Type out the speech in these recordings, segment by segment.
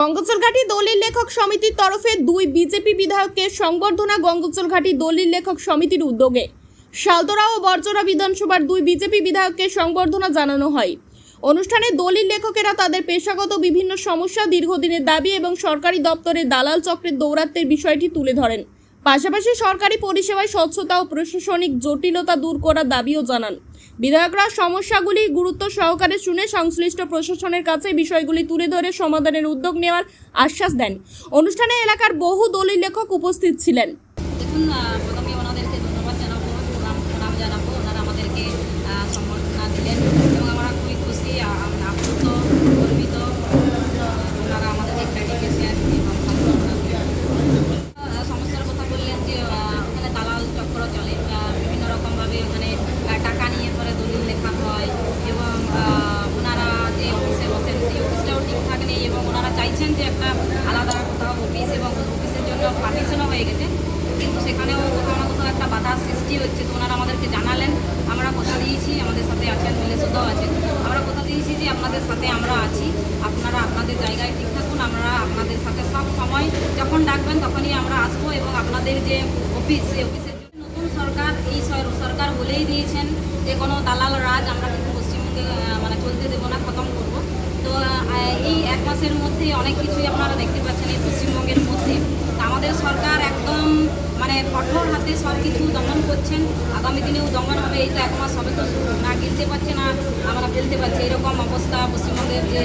গঙ্গোচরঘাটি দলিল লেখক সমিতির তরফে দুই বিজেপি বিধায়কের সংবর্ধনা গঙ্গোচরঘাটি দলিল লেখক সমিতির উদ্যোগে শালতোরা ও বরজোড়া বিধানসভার দুই বিজেপি বিধায়ককে সংবর্ধনা জানানো হয়। অনুষ্ঠানে দলিল লেখকেরা তাদের পেশাগত বিভিন্ন সমস্যা, দীর্ঘদিনের দাবি এবং সরকারি দপ্তরের দালাল চক্রের দৌরাত্ম্যের বিষয়টি তুলে ধরেন। পাশাপাশি সরকারি পরিষেবায় স্বচ্ছতা ও প্রশাসনিক জটিলতা দূর করার দাবিও জানান। বিধায়করা সমস্যাগুলি গুরুত্ব সহকারে শুনে সংশ্লিষ্ট প্রশাসনের কাছে বিষয়গুলি তুলে ধরে সমাধানের উদ্যোগ নেওয়ার আশ্বাস দেন। অনুষ্ঠানে এলাকার বহু দলিল লেখক উপস্থিত ছিলেন। দেখুন, প্রথমে ওনাদেরকে ধন্যবাদ জানাবো, প্রণাম জানাবো। ওনারা আমাদেরকে সম্বর্ধনা দিলেন এবং আমরা খুবই খুশি, আপ্লুত, গর্বিত। ওনারা আমাদেরকে একটা ডেকেছেন এবং সমস্যার কথা বললেন যে ওখানে দালাল চক্র চলে, বিভিন্ন রকমভাবে ওখানে টাকা নিয়ে পরে দলিল লেখা হয় এবং ওনারা যে অফিসে বসেন সেই অফিসটাও ঠিকঠাক নেই এবং ওনারা চাইছেন যে একটা আলাদা কোথাও অফিস এবং অফিসের জন্য পারমিশনও হয়ে গেছে, কিন্তু সেখানেও কোথাও না কোথাও একটা বাধার সৃষ্টি হচ্ছে। তো ওনারা আমাদেরকে জানালেন, আমরা কথা দিয়েছি, আমাদের সাথে আছেন, মিলেসুদাও আছেন, আমরা কথা দিয়েছি যে আপনাদের সাথে আমরা আছি, আপনারা আপনাদের জায়গায় ঠিক থাকুন, আমরা আপনাদের সাথে সব সময় যখন ডাকবেন তখনই আমরা আসবো এবং আপনাদের যে অফিস, সেই অফিসের জন্য নতুন সরকার, এই সরকার বলেই দিয়েছেন যে কোনো দালাল রাজ আমরা কিন্তু পশ্চিমবঙ্গে চলতে দেবো না, খতম করবো। তো এই এক মাসের মধ্যে অনেক কিছুই আপনারা দেখতে পাচ্ছেন এই পশ্চিমবঙ্গের মধ্যে। আমাদের সরকার একদম কঠোর হাতে সব কিছু দমন করছেন, আগামী দিনেও দমন হবে। এই তো এক মাস হবে, তো না গিলতে পারছে না আমরা ফেলতে পারছি, এরকম অবস্থা পশ্চিমবঙ্গের যে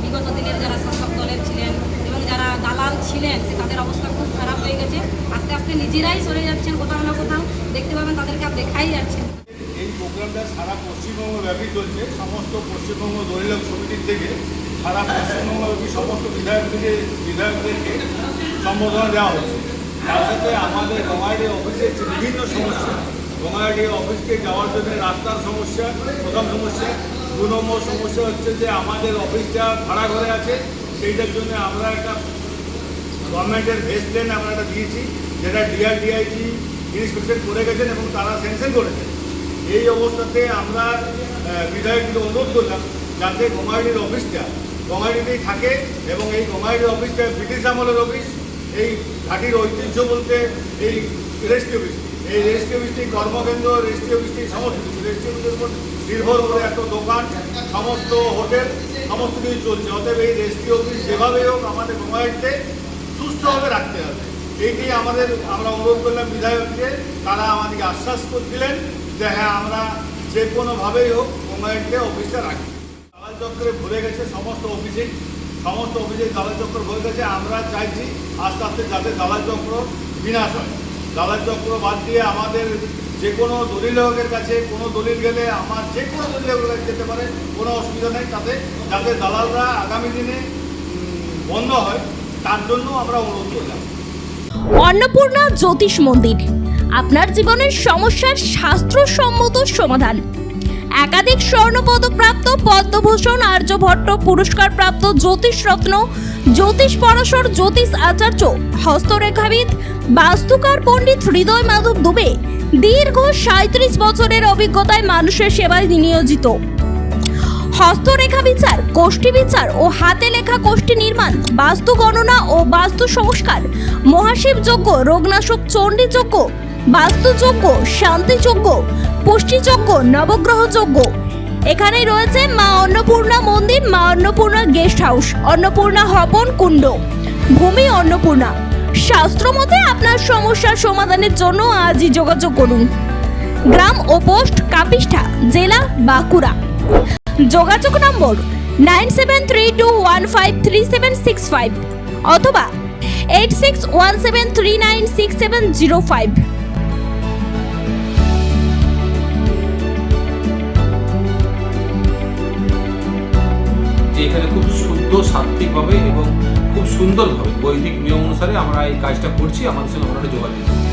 বিগত দিনের যারা শাসক দলের ছিলেন এবং যারা দালাল ছিলেন তাদের অবস্থা খুব খারাপ হয়ে গেছে। আস্তে আস্তে নিজেরাই সরে যাচ্ছেন, কোথাও না কোথাও দেখতে পাবেন তাদেরকে আর দেখাই যাচ্ছেন। এই প্রোগ্রামটা সারা পশ্চিমবঙ্গ ব্যাপী চলছে। সমস্ত পশ্চিমবঙ্গ দলিল সমিতির থেকে সারা পশ্চিমবঙ্গব্যাপী সমস্ত বিধায়কদেরকে সম্বোধনা দেওয়া হচ্ছে। তার সাথে আমাদের গঙ্গাইড়ি অফিসের যে বিভিন্ন সমস্যা, গঙ্গাইড়ি অফিসকে যাওয়ার জন্য রাস্তার সমস্যা প্রথম সমস্যা। 2 নম্বর সমস্যা হচ্ছে যে আমাদের অফিসটা ভাড়া ঘরে আছে, সেইটার জন্য আমরা একটা গভর্নমেন্টের বেস্ট প্ল্যান আমরা একটা দিয়েছি, যেটা ডিআরডিআইজি ইন্সপেকশন করে গেছেন এবং তারা স্যাংশন করেছেন। এই অবস্থাতে আমরা বিধায়ককে অনুরোধ করলাম যাতে গঙ্গাইড়ির অফিসটা গঙ্গাইড়িতেই থাকে এবং এই গঙ্গাইড়ির অফিসটা ব্রিটিশ আমলের অফিস। এই ঘাটির ঐতিহ্য বলতে এই রেজিস্ট্রি অফিস, এই রেজিস্ট্রি অফিসটি কর্মকেন্দ্র, রেজিস্ট্রি অফিসটি সমস্ত কিছু রেজিস্ট্রি অফিসের উপর নির্ভর করে এত দোকান, সমস্ত হোটেল, সমস্ত কিছু চলছে। অতএব এই রেজিস্ট্রি অফিস যেভাবেই হোক আমাদের গঙ্গাইড়িতে সুস্থভাবে রাখতে হবে। এইটি আমরা অনুরোধ করলাম বিধায়ককে। তারা আমাদেরকে আশ্বাস দিলেন যে হ্যাঁ, আমরা যে কোনোভাবেই হোক গঙ্গাইড়িতে অফিসটা রাখি। দালাল চক্রে ভরে গেছে সমস্ত অফিসে দালাল চক্র ভরে গেছে। আমরা চাইছি আস্তে আস্তে যাতে দালাল চক্র বিনাশ হয়। দালাল চক্র বাদ দিয়ে আমাদের যে কোনো দলিল লেখকের কাছে কোনো দলিল গেলে আমার যে কোনো দলিল লেখকের কাছে যেতে পারে, কোনো অসুবিধা নেই। যাতে দালালরা আগামী দিনে বন্ধ হয় তার জন্য আমরা অনুরোধ করলাম। অন্নপূর্ণা জ্যোতিষ মন্দির, আপনার জীবনের সমস্যার শাস্ত্রসম্মত সমাধান। একাধিক স্বর্ণপদক প্রাপ্ত, পদ্মভূষণ, আর্যভট্ট পুরস্কার প্রাপ্ত জ্যোতিষ রত্ন, জ্যোতিষ পরাশর, জ্যোতিষ আচার্য, হস্তরেখাবিদ, বাস্তুকার পণ্ডিত হৃদয় মাধব দুবে দীর্ঘ 37 বছরের অভিজ্ঞতায় মানুষের সেবায় নিয়োজিত। হস্তরেখা বিচার, কোষ্ঠী বিচার ও হাতে লেখা কোষ্ঠী নির্মাণ, বাস্তু গণনা ও বাস্তু সংস্কার, মহাশিব যজ্ঞ, রোগনাশক চণ্ডী যজ্ঞ, বাস্তু যজ্ঞ, শান্তি যজ্ঞ, পুষ্টি যজ্ঞ, নবগ্রহ যজ্ঞ। এখানেই রয়েছে মা অন্নপূর্ণা মন্দির, মা অন্নপূর্ণা গেস্ট হাউস, অন্নপূর্ণা হবন কুণ্ড, ভূমি অন্নপূর্ণা। শাস্ত্রমতে আপনার সমস্যার সমাধানের জন্য আজই যোগাযোগ করুন। গ্রাম ও পোস্ট কাপিষ্ঠা, জেলা বাঁকুড়া। যোগাযোগ নম্বর 9732153765 অথবা 8617396705। যে এখানে খুব শুদ্ধ, সাত্ত্বিকভাবে এবং খুব সুন্দরভাবে বৈদিক নিয়ম অনুসারে আমরা এই কাজটা করছি। আমাদের সঙ্গে আপনারা যোগাযোগ করুন।